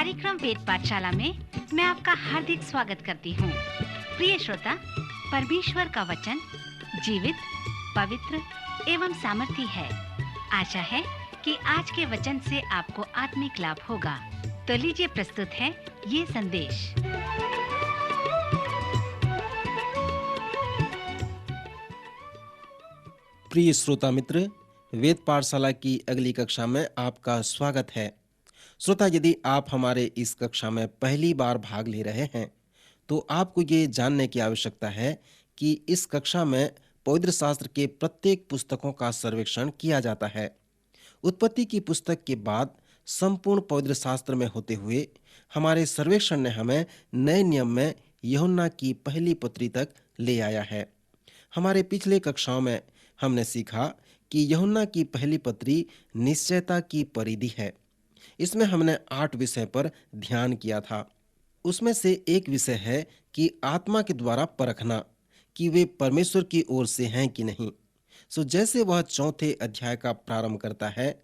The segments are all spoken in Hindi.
कार्यक्रम वेद पाठशाला में मैं आपका हार्दिक स्वागत करती हूँ। प्रिय श्रोता, परमेश्वर का वचन जीवित, पवित्र एवं सामर्थी है। आशा है कि आज के वचन से आपको आत्मिक लाभ होगा। तो लीजिए, प्रस्तुत है ये संदेश। प्रिय श्रोता मित्र, वेद पाठशाला की अगली कक्षा में आपका स्वागत है। श्रोता, यदि आप हमारे इस कक्षा में पहली बार भाग ले रहे हैं तो आपको ये जानने की आवश्यकता है कि इस कक्षा में पवित्र शास्त्र के प्रत्येक पुस्तकों का सर्वेक्षण किया जाता है। उत्पत्ति की पुस्तक के बाद संपूर्ण पवित्र शास्त्र में होते हुए हमारे सर्वेक्षण ने हमें नए नियम में यूहन्ना की पहली पत्री तक ले आया है। हमारे पिछले कक्षाओं में हमने सीखा कि यूहन्ना की पहली पत्री निश्चयता की परिधि है। इसमें हमने 8 विषय पर ध्यान किया था। उसमें से एक विषय है कि आत्मा के द्वारा परखना कि वे परमेश्वर की ओर से हैं कि नहीं। जैसे वह 4 अध्याय का प्रारंभ करता है,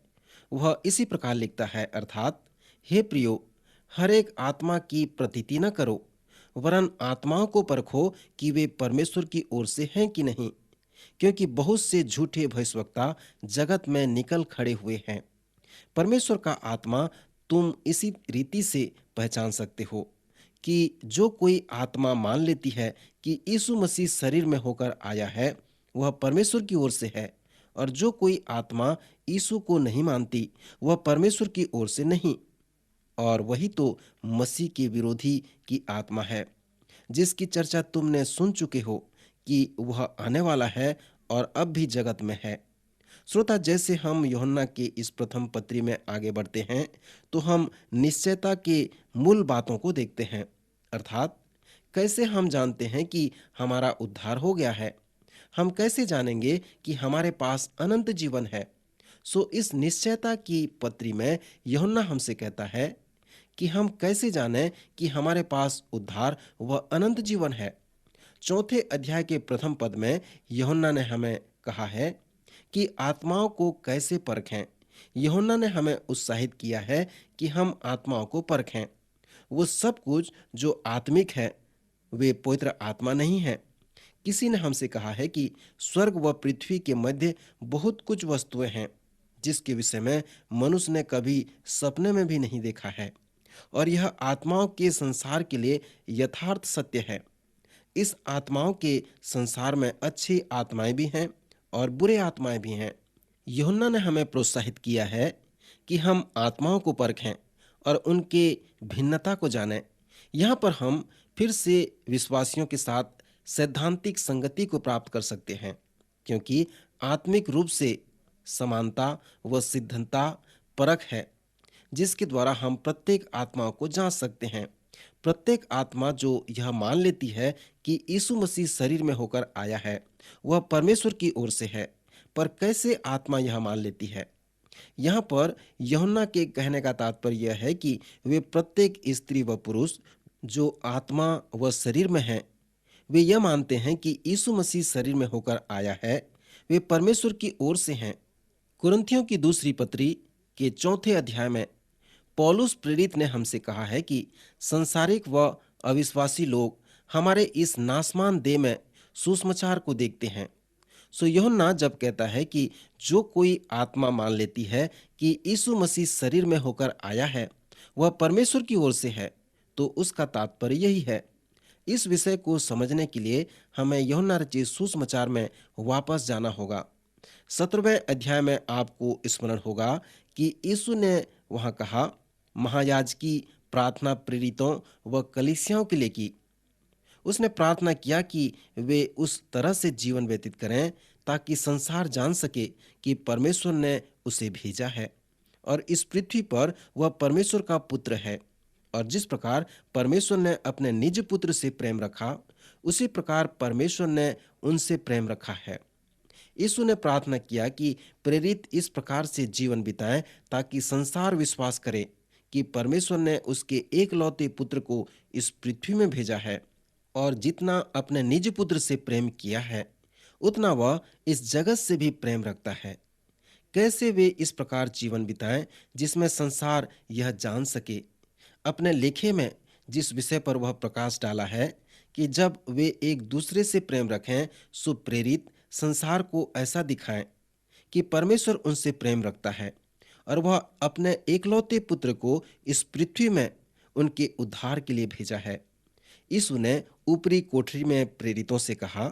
वह इसी प्रकार लिखता है, अर्थात हे प्रियो, हर एक आत्मा की प्रतीति न करो, वरन आत्माओं को परखो कि वे परमेश्वर की ओर से हैं कि नहीं, क्योंकि बहुत से झूठे भविष्यवक्ता जगत में निकल खड़े हुए हैं। परमेश्वर का आत्मा तुम इसी रीति से पहचान सकते हो कि जो कोई आत्मा मान लेती है कि यीशु मसीह शरीर में होकर आया है, वह परमेश्वर की ओर से है, और जो कोई आत्मा यीशु को नहीं मानती, वह परमेश्वर की ओर से नहीं। और वही तो मसीह के विरोधी की आत्मा है, जिसकी चर्चा तुमने सुन चुके हो कि वह आने वाला है और अब भी जगत में है। श्रोता, जैसे हम यूहन्ना के इस प्रथम पत्री में आगे बढ़ते हैं तो हम निश्चयता के मूल बातों को देखते हैं, अर्थात कैसे हम जानते हैं कि हमारा उद्धार हो गया है। हम कैसे जानेंगे कि हमारे पास अनंत जीवन है। इस निश्चयता की पत्री में यूहन्ना हमसे कहता है कि हम कैसे जानें कि हमारे पास उद्धार व अनंत जीवन है। 4 अध्याय के प्रथम पद में यूहन्ना ने हमें कहा है कि आत्माओं को कैसे परखें। यूहन्ना ने हमें उत्साहित किया है कि हम आत्माओं को परखें। वो सब कुछ जो आत्मिक है वे पवित्र आत्मा नहीं है। किसी ने हमसे कहा है कि स्वर्ग व पृथ्वी के मध्य बहुत कुछ वस्तुएं हैं जिसके विषय में मनुष्य ने कभी सपने में भी नहीं देखा है, और यह आत्माओं के संसार के लिए यथार्थ सत्य है। इस आत्माओं के संसार में अच्छी आत्माएं भी हैं और बुरे आत्माएं भी हैं। यूहन्ना ने हमें प्रोत्साहित किया है कि हम आत्माओं को परखें और उनके भिन्नता को जानें। यहाँ पर हम फिर से विश्वासियों के साथ सैद्धांतिक संगति को प्राप्त कर सकते हैं, क्योंकि आत्मिक रूप से समानता व सिद्धता परख है, जिसके द्वारा हम प्रत्येक आत्मा को जांच सकते हैं। प्रत्येक आत्मा जो यह मान लेती है कि यीशु मसीह शरीर में होकर आया है, वह परमेश्वर की ओर से है। पर कैसे आत्मा यह मान लेती है? यहाँ पर यूहन्ना के कहने का तात्पर्य यह है कि वे प्रत्येक स्त्री व पुरुष जो आत्मा व शरीर में हैं, वे यह मानते हैं कि यीशु मसीह शरीर में होकर आया है, वे परमेश्वर की ओर से हैं। कुरिन्थियों की दूसरी पत्री के 4 अध्याय में पौलुस प्रेरित ने हमसे कहा है कि संसारिक व अविश्वासी लोग हमारे इस नासमान देह में सुसमाचार को देखते हैं। यूहन्ना जब कहता है कि जो कोई आत्मा मान लेती है कि यीशु मसीह शरीर में होकर आया है, वह परमेश्वर की ओर से है, तो उसका तात्पर्य यही है। इस विषय को समझने के लिए हमें यूहन्ना रचित सुसमाचार में वापस जाना होगा। 17वें अध्याय में आपको स्मरण होगा कि यीशु ने वहां कहा, महायाजकी प्रार्थना प्रेरितों व कलीसियाओं के लिए की। उसने प्रार्थना किया कि वे उस तरह से जीवन व्यतीत करें ताकि संसार जान सके कि परमेश्वर ने उसे भेजा है और इस पृथ्वी पर वह परमेश्वर का पुत्र है, और जिस प्रकार परमेश्वर ने अपने निज पुत्र से प्रेम रखा, उसी प्रकार परमेश्वर ने उनसे प्रेम रखा है। यीशु ने प्रार्थना किया कि प्रेरित इस प्रकार से जीवन बिताएं ताकि संसार विश्वास करे कि परमेश्वर ने उसके एकलौते पुत्र को इस पृथ्वी में भेजा है, और जितना अपने निज पुत्र से प्रेम किया है उतना वह इस जगत से भी प्रेम रखता है। कैसे वे इस प्रकार जीवन बिताएं जिसमें संसार यह जान सके अपने लेखे में जिस विषय पर वह प्रकाश डाला है कि जब वे एक दूसरे से प्रेम रखें, सो प्रेरित संसार को ऐसा दिखाएं कि परमेश्वर उनसे प्रेम रखता है और वह अपने एकलौते पुत्र को इस पृथ्वी में उनके उद्धार के लिए भेजा है। यीशु ने ऊपरी कोठरी में प्रेरितों से कहा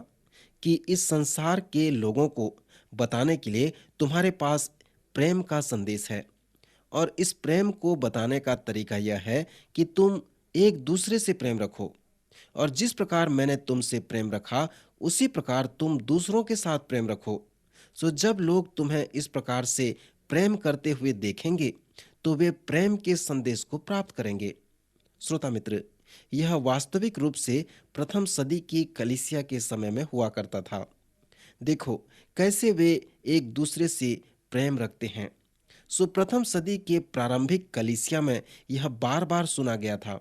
कि इस संसार के लोगों को बताने के लिए तुम्हारे पास प्रेम का संदेश है और इस प्रेम को बताने का तरीका यह है कि तुम एक दूसरे से प्रेम रखो और जिस प्रकार मैंने तुमसे प्रेम रखा उसी प्रकार तुम दूसरों के साथ प्रेम रखो। सो जब लोग तुम्हें इस प्रकार से प्रेम करते हुए देखेंगे तो वे प्रेम के संदेश को प्राप्त करेंगे। श्रोता मित्र, यह वास्तविक रूप से प्रथम सदी की कलीसिया के समय में हुआ करता था। देखो कैसे वे एक दूसरे से प्रेम रखते हैं। सो प्रथम सदी के प्रारंभिक कलीसिया में यह बार बार सुना गया था।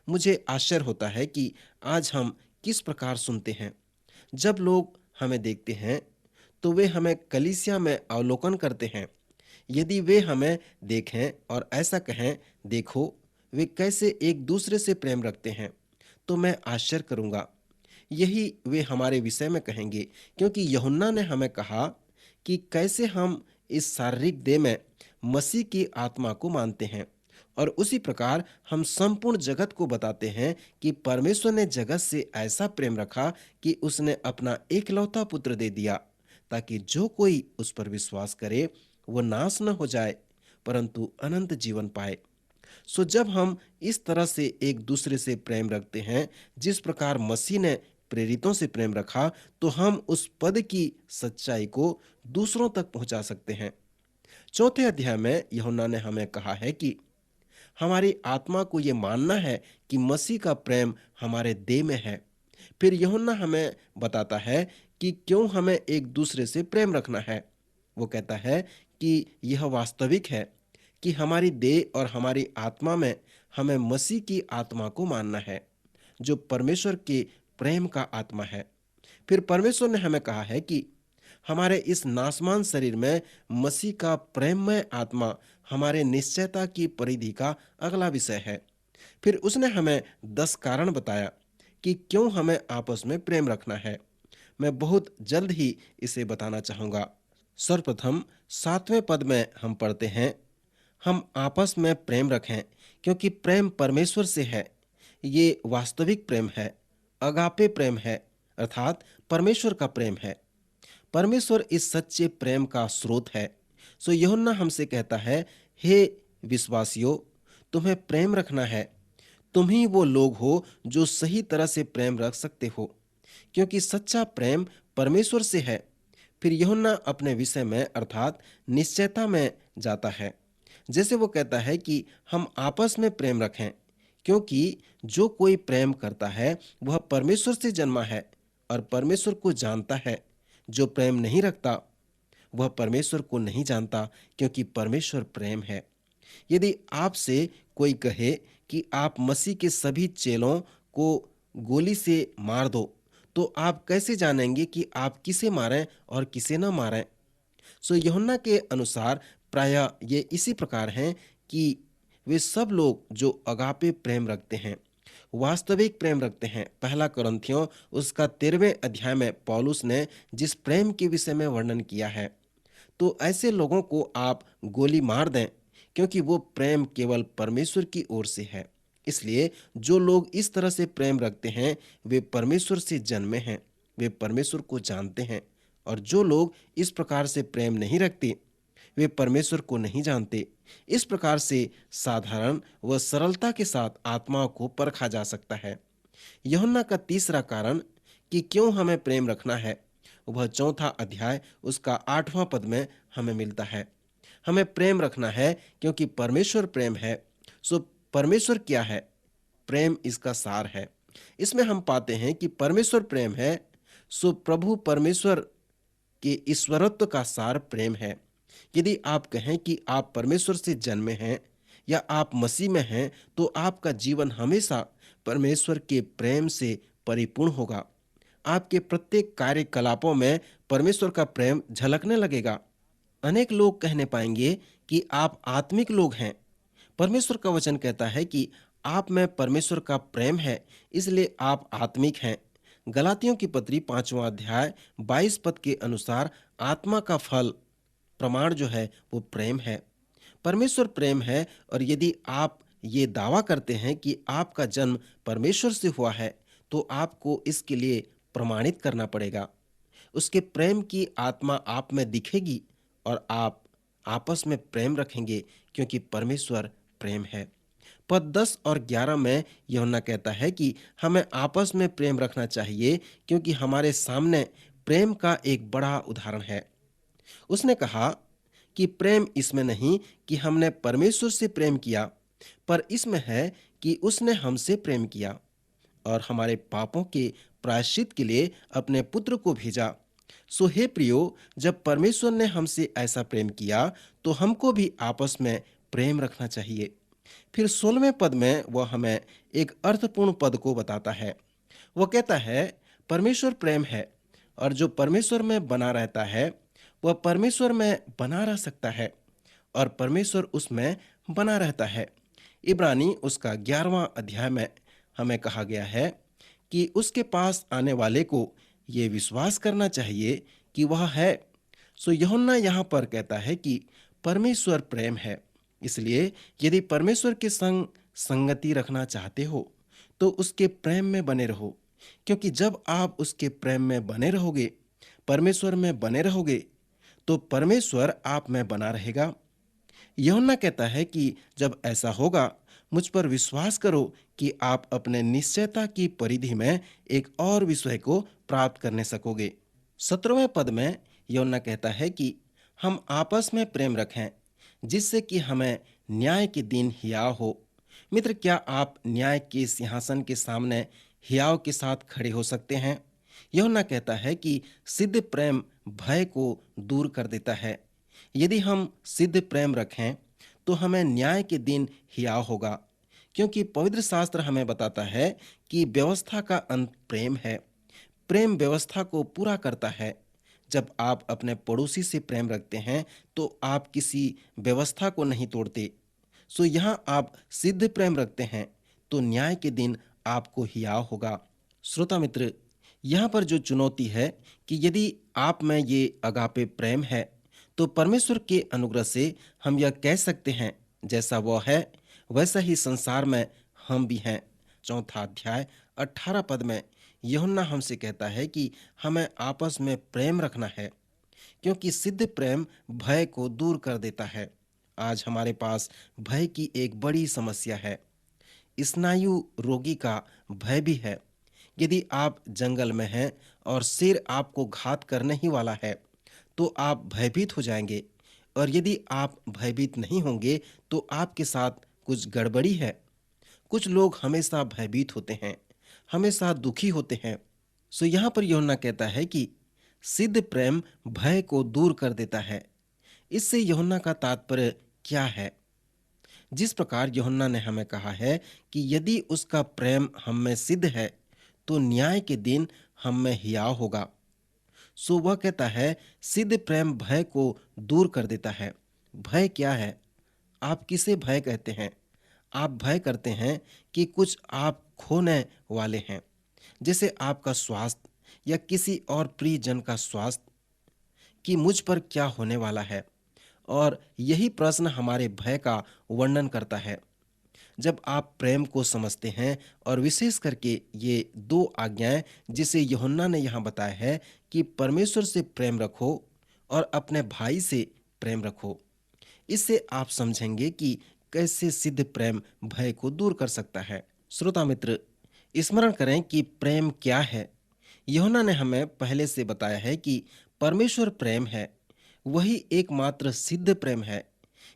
मुझे आश्चर्य होता है कि आज हम किस प्रकार सुनते हैं। जब लोग हमें देखते हैं तो वे हमें कलीसिया में अवलोकन करते हैं। यदि वे हमें देखें और ऐसा कहें, देखो वे कैसे एक दूसरे से प्रेम रखते हैं, तो मैं आश्चर्य करूंगा। यही वे हमारे विषय में कहेंगे, क्योंकि यूहन्ना ने हमें कहा कि कैसे हम इस शारीरिक देह में मसीह की आत्मा को मानते हैं और उसी प्रकार हम संपूर्ण जगत को बताते हैं कि परमेश्वर ने जगत से ऐसा प्रेम रखा कि उसने अपना एकलौता पुत्र दे दिया, ताकि जो कोई उस पर विश्वास करे वो नाश न हो जाए परंतु अनंत जीवन पाए। सो जब हम इस तरह से एक दूसरे से प्रेम रखते हैं जिस प्रकार मसीह ने प्रेरितों से प्रेम रखा, तो हम उस पद की सच्चाई को दूसरों तक पहुंचा सकते हैं। चौथे अध्याय में यूहन्ना ने हमें कहा है कि हमारी आत्मा को यह मानना है कि मसीह का प्रेम हमारे देह में है। फिर यूहन्ना हमें बताता है कि क्यों हमें एक दूसरे से प्रेम रखना है। वो कहता है कि यह वास्तविक है कि हमारी देह और हमारी आत्मा में हमें मसीह की आत्मा को मानना है, जो परमेश्वर के प्रेम का आत्मा है। फिर परमेश्वर ने हमें कहा है कि हमारे इस नासमान शरीर में मसीह का प्रेममय आत्मा हमारे निश्चयता की परिधि का अगला विषय है। फिर उसने हमें 10 कारण बताया कि क्यों हमें आपस में प्रेम रखना है। मैं बहुत जल्द ही इसे बताना चाहूँगा। सर्वप्रथम 7वें पद में हम पढ़ते हैं, हम आपस में प्रेम रखें क्योंकि प्रेम परमेश्वर से है। ये वास्तविक प्रेम है, अगापे प्रेम है, अर्थात परमेश्वर का प्रेम है। परमेश्वर इस सच्चे प्रेम का स्रोत है। सो यूहन्ना हमसे कहता है, हे विश्वासियों, तुम्हें प्रेम रखना है। तुम ही वो लोग हो जो सही तरह से प्रेम रख सकते हो, क्योंकि सच्चा प्रेम परमेश्वर से है। फिर यूहन्ना अपने विषय में अर्थात निश्चयता में जाता है, जैसे वो कहता है कि हम आपस में प्रेम रखें, क्योंकि जो कोई प्रेम करता है वह परमेश्वर से जन्मा है और परमेश्वर को जानता है। जो प्रेम नहीं रखता वह परमेश्वर को नहीं जानता, क्योंकि परमेश्वर प्रेम है। यदि आपसे कोई कहे कि आप मसीह के सभी चेलों को गोली से मार दो, तो आप कैसे जानेंगे कि आप किसे मारें और किसे न मारें? सो यूहन्ना के अनुसार प्रायः ये इसी प्रकार हैं कि वे सब लोग जो अगापे प्रेम रखते हैं, वास्तविक प्रेम रखते हैं। पहला कुरिन्थियों उसका 13वें अध्याय में पौलुस ने जिस प्रेम के विषय में वर्णन किया है, तो ऐसे लोगों को आप गोली मार दें, क्योंकि वो प्रेम केवल परमेश्वर की ओर से है। इसलिए जो लोग इस तरह से प्रेम रखते हैं वे परमेश्वर से जन्मे हैं, वे परमेश्वर को जानते हैं। और जो लोग इस प्रकार से प्रेम नहीं रखते वे परमेश्वर को नहीं जानते। इस प्रकार से साधारण व सरलता के साथ आत्माओं को परखा जा सकता है। यूहन्ना का तीसरा कारण कि क्यों हमें प्रेम रखना है, वह 4वां अध्याय उसका 8वां पद में हमें मिलता है। हमें प्रेम रखना है क्योंकि परमेश्वर प्रेम है। सो परमेश्वर क्या है? प्रेम इसका सार है। इसमें हम पाते हैं कि परमेश्वर प्रेम है। सो प्रभु परमेश्वर के ईश्वरत्व का सार प्रेम है। यदि आप कहें कि आप परमेश्वर से जन्मे हैं या आप मसीह में हैं, तो आपका जीवन हमेशा परमेश्वर के प्रेम से परिपूर्ण होगा। आपके प्रत्येक कार्यकलापों में परमेश्वर का प्रेम झलकने लगेगा। अनेक लोग कहने पाएंगे कि आप आत्मिक लोग हैं। परमेश्वर का वचन कहता है कि आप में परमेश्वर का प्रेम है, इसलिए आप आत्मिक हैं। गलातियों की पत्री 5वां अध्याय 22 पद के अनुसार आत्मा का फल प्रमाण जो है वो प्रेम है। परमेश्वर प्रेम है, और यदि आप ये दावा करते हैं कि आपका जन्म परमेश्वर से हुआ है, तो आपको इसके लिए प्रमाणित करना पड़ेगा। उसके प्रेम की आत्मा आप में दिखेगी और आप आपस में प्रेम रखेंगे, क्योंकि परमेश्वर प्रेम है। पद 10 और 11 में यूहन्ना कहता है कि हमें आपस में प्रेम रखना चाहिए, क्योंकि हमारे सामने प्रेम का एक बड़ा उदाहरण है। उसने कहा कि प्रेम इसमें नहीं कि हमने परमेश्वर से प्रेम किया, पर इसमें है कि उसने हमसे प्रेम किया और हमारे पापों के प्रायश्चित के लिए अपने पुत्र को भेजा। सो हे प्रियो, जब परमेश्वर ने हमसे ऐसा प्रेम किया, तो हमको भी आपस में प्रेम रखना चाहिए। फिर 16वें पद में वह हमें एक अर्थपूर्ण पद को बताता है। वह कहता है, परमेश्वर प्रेम है, और जो परमेश्वर में बना रहता है वह परमेश्वर में बना रह सकता है, और परमेश्वर उसमें बना रहता है। इब्रानी उसका 11वां अध्याय में हमें कहा गया है कि उसके पास आने वाले को ये विश्वास करना चाहिए कि वह है। सो यूहन्ना यहाँ पर कहता है कि परमेश्वर प्रेम है। इसलिए यदि परमेश्वर के संग संगति रखना चाहते हो, तो उसके प्रेम में बने रहो, क्योंकि जब आप उसके प्रेम में बने रहोगे, परमेश्वर में बने रहोगे, तो परमेश्वर आप में बना रहेगा। यूहन्ना कहता है कि जब ऐसा होगा, मुझ पर विश्वास करो कि आप अपने निश्चयता की परिधि में एक और विषय को प्राप्त करने सकोगे। 17वें पद में यूहन्ना कहता है कि हम आपस में प्रेम रखें, जिससे कि हमें न्याय के दिन हियाव हो। मित्र, क्या आप न्याय के सिंहासन के सामने हियाव के साथ खड़े हो सकते हैं? यूहन्ना कहता है कि सिद्ध प्रेम भय को दूर कर देता है। यदि हम सिद्ध प्रेम रखें, तो हमें न्याय के दिन हियाव होगा, क्योंकि पवित्र शास्त्र हमें बताता है कि व्यवस्था का अंत प्रेम है। प्रेम व्यवस्था को पूरा करता है। जब आप अपने पड़ोसी से प्रेम रखते हैं, तो आप किसी व्यवस्था को नहीं तोड़ते। सो यहाँ आप सिद्ध प्रेम रखते हैं, तो न्याय के दिन आपको हियाव होगा। श्रोता मित्र, यहाँ पर जो चुनौती है कि यदि आप में ये अगापे प्रेम है, तो परमेश्वर के अनुग्रह से हम यह कह सकते हैं, जैसा वह है वैसा ही संसार में हम भी हैं। 4 अध्याय 18 पद में यूहन्ना हमसे कहता है कि हमें आपस में प्रेम रखना है, क्योंकि सिद्ध प्रेम भय को दूर कर देता है। आज हमारे पास भय की एक बड़ी समस्या है। स्नायु रोगी का भय भी है। यदि आप जंगल में हैं और शेर आपको घात करने ही वाला है, तो आप भयभीत हो जाएंगे, और यदि आप भयभीत नहीं होंगे, तो आपके साथ कुछ गड़बड़ी है। कुछ लोग हमेशा भयभीत होते हैं, हमेशा दुखी होते हैं। सो यहाँ पर यूहन्ना कहता है कि सिद्ध प्रेम भय को दूर कर देता है। इससे यूहन्ना का तात्पर्य क्या है? जिस प्रकार यूहन्ना ने हमें कहा है कि यदि उसका प्रेम हम में सिद्ध है, तो न्याय के दिन हम में हियाव होगा। सो वह कहता है, सिद्ध प्रेम भय को दूर कर देता है। भय क्या है? आप किसे भय कहते हैं? आप भय करते हैं कि कुछ आप खोने वाले हैं, जैसे आपका स्वास्थ्य या किसी और प्रियजन का स्वास्थ्य, कि मुझ पर क्या होने वाला है। और यही प्रश्न हमारे भय का वर्णन करता है। जब आप प्रेम को समझते हैं, और विशेष करके ये 2 आज्ञाएं जिसे यूहन्ना ने यहाँ बताया है कि परमेश्वर से प्रेम रखो और अपने भाई से प्रेम रखो, इससे आप समझेंगे कि कैसे सिद्ध प्रेम भय को दूर कर सकता है। श्रोता मित्र, स्मरण करें कि प्रेम क्या है। यूहन्ना ने हमें पहले से बताया है कि परमेश्वर प्रेम है। वही एकमात्र सिद्ध प्रेम है।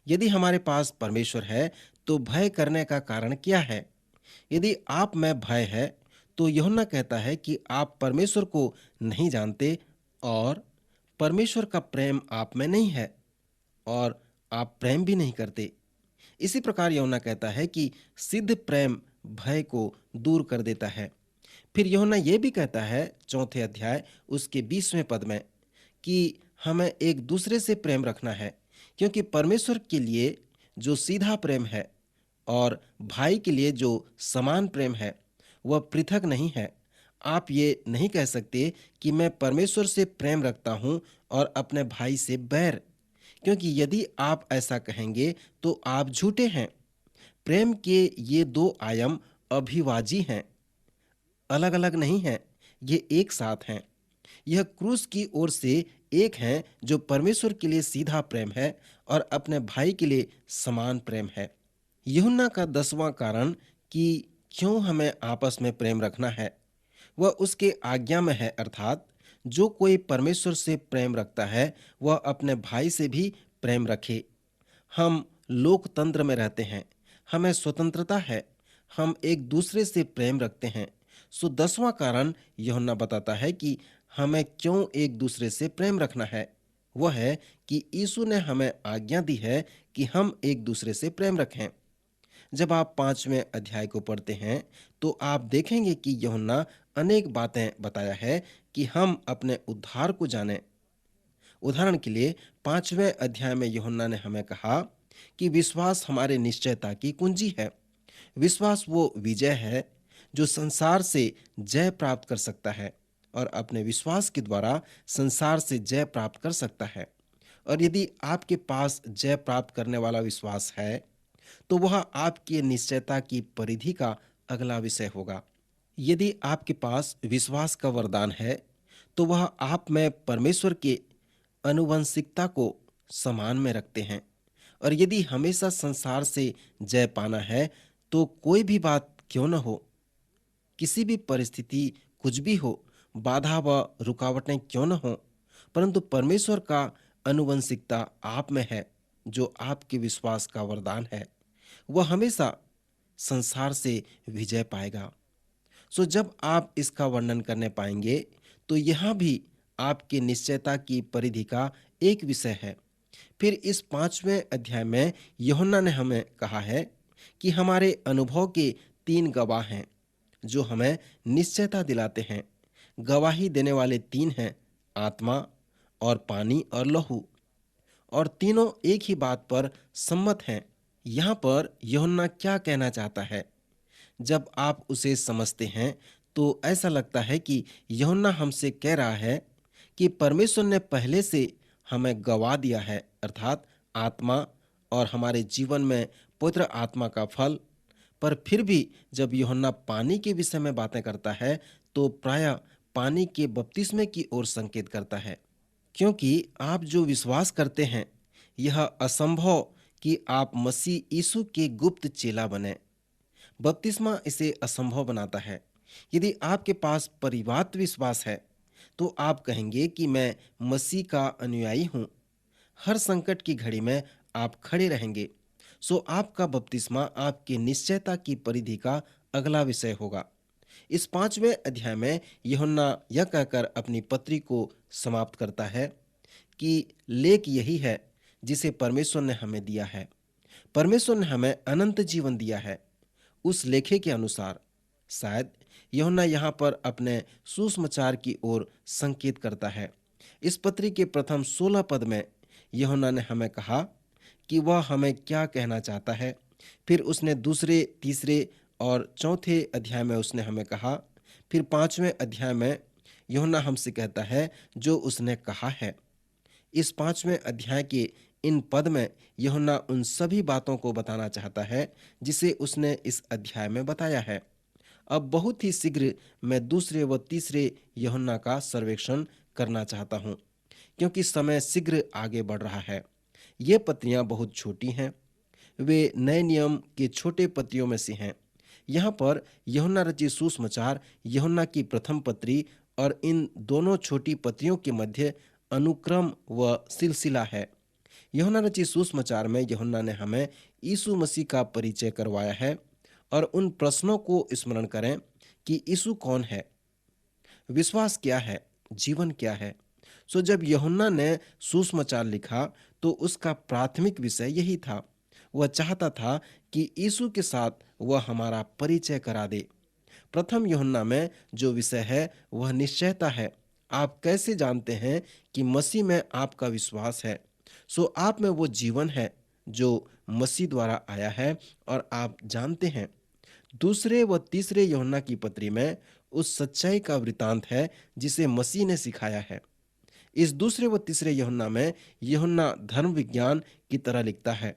यदि हमारे पास परमेश्वर है, तो भय करने का कारण क्या है? यदि आप में भय है, तो यूहन्ना कहता है कि आप परमेश्वर को नहीं जानते, और परमेश्वर का प्रेम आप में नहीं है, और आप प्रेम भी नहीं करते। इसी प्रकार यूहन्ना कहता है कि सिद्ध प्रेम भय को दूर कर देता है। फिर यूहन्ना ये भी कहता है 4 अध्याय उसके 20वें पद में कि हमें एक दूसरे से प्रेम रखना है, क्योंकि परमेश्वर के लिए जो सीधा प्रेम है और भाई के लिए जो समान प्रेम है वह पृथक नहीं है। आप ये नहीं कह सकते कि मैं परमेश्वर से प्रेम रखता हूं और अपने भाई से बैर, क्योंकि यदि आप ऐसा कहेंगे तो आप झूठे हैं। प्रेम के ये दो आयाम अभिवाजी हैं, अलग अलग नहीं हैं, ये एक साथ हैं। यह क्रूस की ओर से एक है जो परमेश्वर के लिए सीधा प्रेम है और अपने भाई के लिए समान प्रेम है। यूहन्ना का 10वां कारण कि क्यों हमें आपस में प्रेम रखना है वह उसके आज्ञा में है, अर्थात जो कोई परमेश्वर से प्रेम रखता है वह अपने भाई से भी प्रेम रखे। हम लोकतंत्र में रहते हैं, हमें स्वतंत्रता है, हम एक दूसरे से प्रेम रखते हैं। सो 10वां कारण यूहन्ना बताता है कि हमें क्यों एक दूसरे से प्रेम रखना है। वह है कि यीशु ने हमें आज्ञा दी है कि हम एक दूसरे से प्रेम रखें। जब आप 5वें अध्याय को पढ़ते हैं तो आप देखेंगे कि यूहन्ना अनेक बातें बताया है कि हम अपने उद्धार को जानें। उदाहरण के लिए 5वें अध्याय में यूहन्ना ने हमें कहा कि विश्वास हमारे निश्चयता की कुंजी है। विश्वास वो विजय है जो संसार से जय प्राप्त कर सकता है और अपने विश्वास के द्वारा संसार से जय प्राप्त कर सकता है। और यदि आपके पास जय प्राप्त करने वाला विश्वास है तो वह आपकी निश्चयता की परिधि का अगला विषय होगा। यदि आपके पास विश्वास का वरदान है तो वह आप में परमेश्वर के अनुवंशिकता को समान में रखते हैं। और यदि हमेशा संसार से जय पाना है तो कोई भी बात क्यों न हो, किसी भी परिस्थिति कुछ भी हो, बाधा व रुकावटें क्यों न हो, परंतु परमेश्वर का अनुवंशिकता आप में है जो आपके विश्वास का वरदान है, वह हमेशा संसार से विजय पाएगा। सो जब आप इसका वर्णन करने पाएंगे तो यह भी आपके निश्चयता की परिधि का एक विषय है। फिर इस 5वें अध्याय में यूहन्ना ने हमें कहा है कि हमारे अनुभव के 3 गवाह हैं जो हमें निश्चयता दिलाते हैं। गवाही देने वाले 3 हैं, आत्मा और पानी और लहू, और तीनों एक ही बात पर सम्मत हैं। यहाँ पर यूहन्ना क्या कहना चाहता है? जब आप उसे समझते हैं तो ऐसा लगता है कि यूहन्ना हमसे कह रहा है कि परमेश्वर ने पहले से हमें गवा दिया है, अर्थात आत्मा और हमारे जीवन में पवित्र आत्मा का फल। पर फिर भी जब यूहन्ना पानी के विषय में बातें करता है तो प्रायः पानी के बपतिस्मे की ओर संकेत करता है, क्योंकि आप जो विश्वास करते हैं यह असंभव कि आप मसीह यीशु के गुप्त चेला बने। बपतिस्मा इसे असंभव बनाता है। यदि आपके पास परिवार विश्वास है तो आप कहेंगे कि मैं मसीह का अनुयायी हूं। हर संकट की घड़ी में आप खड़े रहेंगे। सो आपका बपतिस्मा आपकी निश्चयता की परिधि का अगला विषय होगा। इस 5वें अध्याय में यूहन्ना यह कहकर अपनी पत्री को समाप्त करता है कि लेख यही है जिसे परमेश्वर ने हमें दिया है। परमेश्वर ने हमें अनंत जीवन दिया है। उस लेखे के अनुसार शायद यूहन्ना यहाँ पर अपने सुसमाचार की ओर संकेत करता है। इस पत्री के प्रथम 16 पद में यूहन्ना ने हमें कहा कि वह हमें क्या कहना चाहता है। फिर उसने दूसरे, तीसरे और चौथे अध्याय में उसने हमें कहा। फिर 5वें अध्याय में यूहन्ना हमसे कहता है जो उसने कहा है। इस 5वें अध्याय के इन पद में यूहन्ना उन सभी बातों को बताना चाहता है जिसे उसने इस अध्याय में बताया है। अब बहुत ही शीघ्र मैं दूसरे व तीसरे यूहन्ना का सर्वेक्षण करना चाहता हूँ, क्योंकि समय शीघ्र आगे बढ़ रहा है। ये पत्रियां बहुत छोटी हैं, वे नए नियम के छोटे पत्रियों में से हैं। यहाँ पर यूहन्ना रचित सुसमाचार यूहन्ना की प्रथम पत्री और इन दोनों छोटी पत्रियों के मध्य अनुक्रम व सिलसिला है। यूहन्ना रचित सुसमाचार में यूहन्ना ने हमें यीशु मसीह का परिचय करवाया है और उन प्रश्नों को स्मरण करें कि यीशु कौन है, विश्वास क्या है, जीवन क्या है। सो जब यूहन्ना ने सुसमाचार लिखा तो उसका प्राथमिक विषय यही था। वह चाहता था कि यीशु के साथ वह हमारा परिचय करा दे। प्रथम यूहन्ना में जो विषय है वह निश्चयता है। आप कैसे जानते हैं कि मसीह में आपका विश्वास है? सो आप में वो जीवन है, जो मसीह द्वारा आया है। और आप जानते हैं, दूसरे व तीसरे यूहन्ना की पत्री में उस सच्चाई का वृतांत है जिसे मसीह ने सिखाया है। इस दूसरे व तीसरे यूहन्ना में यूहन्ना धर्म विज्ञान की तरह लिखता है,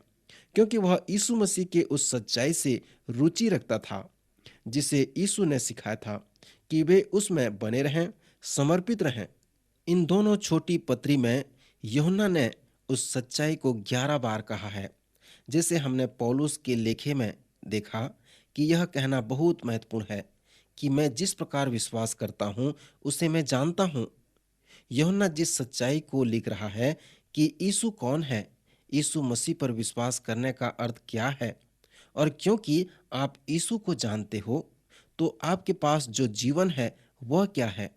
क्योंकि वह यीशु मसीह के उस सच्चाई से रुचि रखता था जिसे यीशु ने सिखाया था कि वे उसमें बने रहें, समर्पित रहें। इन दोनों छोटी पत्री में यूहन्ना ने उस सच्चाई को 11 बार कहा है। जैसे हमने पौलुस के लेखे में देखा कि यह कहना बहुत महत्वपूर्ण है कि मैं जिस प्रकार विश्वास करता हूं उसे मैं जानता हूं। यूहन्ना जिस सच्चाई को लिख रहा है कि यीशु कौन है, यीशु मसीह पर विश्वास करने का अर्थ क्या है, और क्योंकि आप यीशु को जानते हो तो आपके पास जो जीवन है वह क्या है।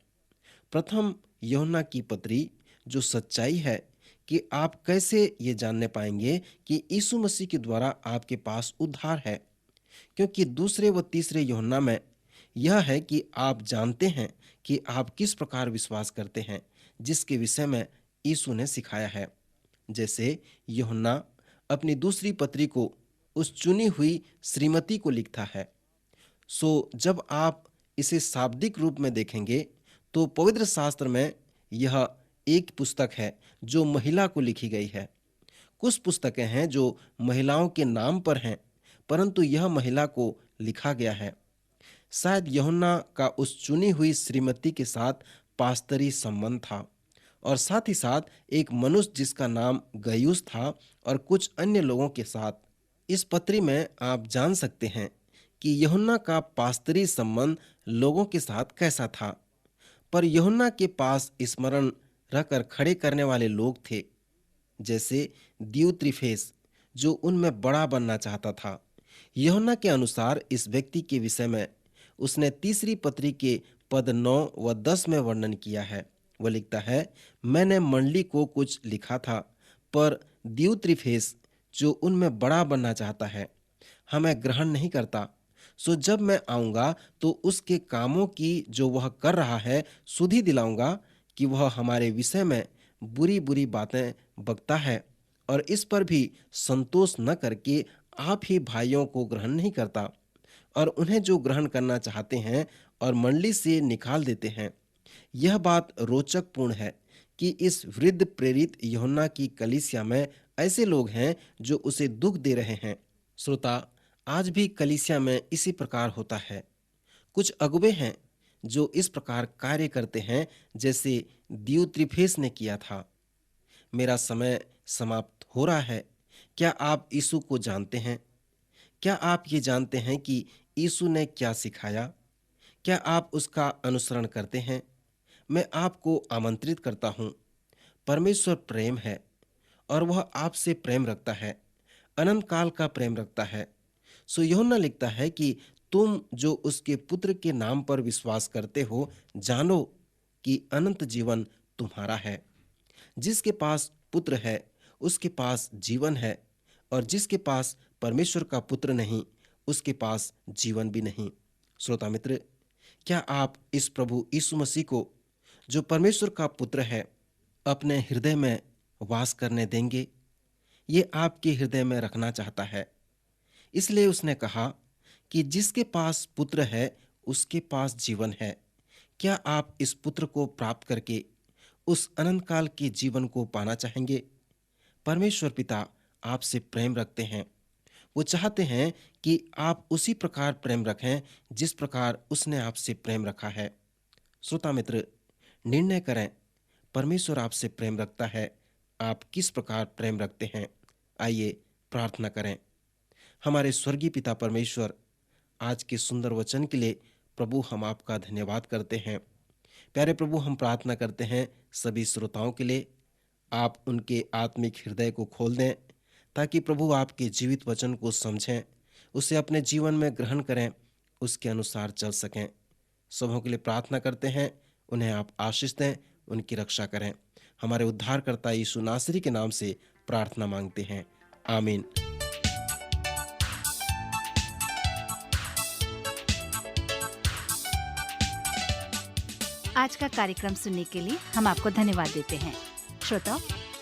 प्रथम यूहन्ना की पत्री जो सच्चाई है कि आप कैसे ये जानने पाएंगे कि यीशु मसीह के द्वारा आपके पास उद्धार है, क्योंकि दूसरे व तीसरे यूहन्ना में यह है कि आप जानते हैं कि आप किस प्रकार विश्वास करते हैं, जिसके विषय में यीशु ने सिखाया है। जैसे यूहन्ना अपनी दूसरी पत्री को उस चुनी हुई श्रीमती को लिखता है। जब आप इसे शाब्दिक रूप में देखेंगे तो पवित्र शास्त्र में यह एक पुस्तक है जो महिला को लिखी गई है। कुछ पुस्तकें हैं जो महिलाओं के नाम पर हैं, परंतु यह महिला को लिखा गया है। शायद यूहन्ना का उस चुनी हुई श्रीमती के साथ पास्तरी संबंध था, और साथ ही साथ एक मनुष्य जिसका नाम गयुस था, और कुछ अन्य लोगों के साथ। इस पत्री में आप जान सकते हैं कि यूहन्ना का पास्तरी संबंध लोगों के साथ कैसा था। पर यूहन्ना के पास स्मरण रखकर खड़े करने वाले लोग थे, जैसे दियुत्रिफेस, जो उनमें बड़ा बनना चाहता था। यूहन्ना के अनुसार इस व्यक्ति के विषय में उसने तीसरी पत्री के पद 9 व 10 में वर्णन किया है। वह लिखता है, मैंने मंडली को कुछ लिखा था, पर दियुत्रिफेस जो उनमें बड़ा बनना चाहता है हमें ग्रहण नहीं करता। जब मैं आऊंगा तो उसके कामों की जो वह कर रहा है सुधि दिलाऊंगा कि वह हमारे विषय में बुरी बुरी बातें बकता है, और इस पर भी संतोष न करके आप ही भाइयों को ग्रहण नहीं करता, और उन्हें जो ग्रहण करना चाहते हैं और मंडली से निकाल देते हैं। यह बात रोचक पूर्ण है कि इस वृद्ध प्रेरित यूहन्ना की कलीसिया में ऐसे लोग हैं जो उसे दुख दे रहे हैं। श्रोता, आज भी कलीसिया में इसी प्रकार होता है। कुछ अगुवे हैं जो इस प्रकार कार्य करते हैं जैसे दियुत्रिफेस ने किया था। मेरा समय समाप्त हो रहा है। क्या आप यीशु को जानते हैं? क्या आप ये जानते हैं कि यीशु ने क्या सिखाया? क्या आप उसका अनुसरण करते हैं? मैं आपको आमंत्रित करता हूँ। परमेश्वर प्रेम है और वह आपसे प्रेम रखता है, अनंत काल का प्रेम रखता है। यूहन्ना लिखता है कि तुम जो उसके पुत्र के नाम पर विश्वास करते हो, जानो कि अनंत जीवन तुम्हारा है। जिसके पास पुत्र है उसके पास जीवन है, और जिसके पास परमेश्वर का पुत्र नहीं उसके पास जीवन भी नहीं। श्रोता मित्र, क्या आप इस प्रभु यीशु मसीह को, जो परमेश्वर का पुत्र है, अपने हृदय में वास करने देंगे? ये आपके हृदय में रखना चाहता है। इसलिए उसने कहा कि जिसके पास पुत्र है उसके पास जीवन है। क्या आप इस पुत्र को प्राप्त करके उस अनंत काल के जीवन को पाना चाहेंगे? परमेश्वर पिता आपसे प्रेम रखते हैं। वो चाहते हैं कि आप उसी प्रकार प्रेम रखें जिस प्रकार उसने आपसे प्रेम रखा है। श्रोता मित्र, निर्णय करें, परमेश्वर आपसे प्रेम रखता है, आप किस प्रकार प्रेम रखते हैं? आइए प्रार्थना करें। हमारे स्वर्गीय पिता परमेश्वर, आज के सुंदर वचन के लिए प्रभु हम आपका धन्यवाद करते हैं। प्यारे प्रभु, हम प्रार्थना करते हैं सभी श्रोताओं के लिए, आप उनके आत्मिक हृदय को खोल दें ताकि प्रभु आपके जीवित वचन को समझें, उसे अपने जीवन में ग्रहण करें, उसके अनुसार चल सकें। सबों के लिए प्रार्थना करते हैं, उन्हें आप आशीष दें, उनकी रक्षा करें। हमारे उद्धारकर्ता यीशु नासरी के नाम से प्रार्थना मांगते हैं, आमीन। आज का कार्यक्रम सुनने के लिए हम आपको धन्यवाद देते हैं। श्रोताओ,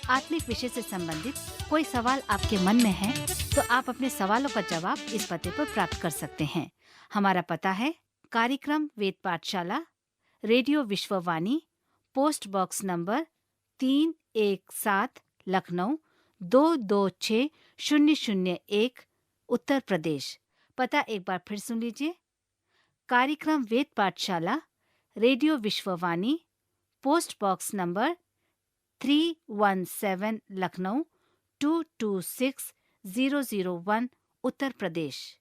आत्मिक विषय से संबंधित कोई सवाल आपके मन में है तो आप अपने सवालों का जवाब इस पते पर प्राप्त कर सकते हैं। हमारा पता है कार्यक्रम Ved Pathshala, radio Vishwavani, post box number 317, Lucknow 226001, Uttar Pradesh. पता एक बार फिर सुन लीजिए। कार्यक्रम Ved Pathshala, radio Vishwavani, post box number 317, Lucknow 226001, Uttar Pradesh.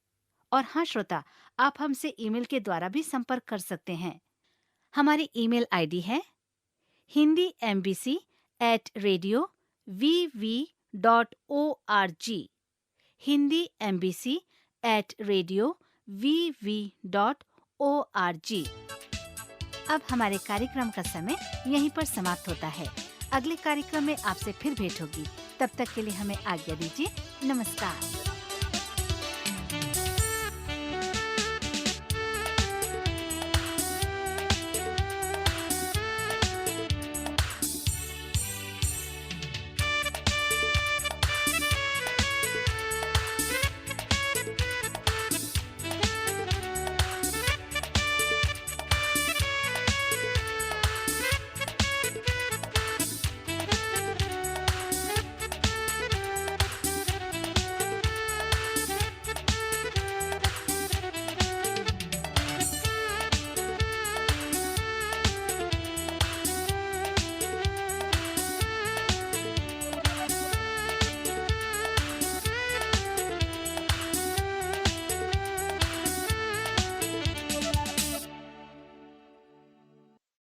और हाँ श्रोता, आप हमसे ईमेल के द्वारा भी संपर्क कर सकते हैं। हमारी ईमेल आईडी है hindiembassy@radio.vv.org, hindiembassy@radio.vv.org। अब हमारे कार्यक्रम का समय यहीं पर समाप्त होता है। अगले कार्यक्रम में आपसे फिर भेंट होगी। तब तक के लिए हमें आज्ञा दीजिए। नमस्कार।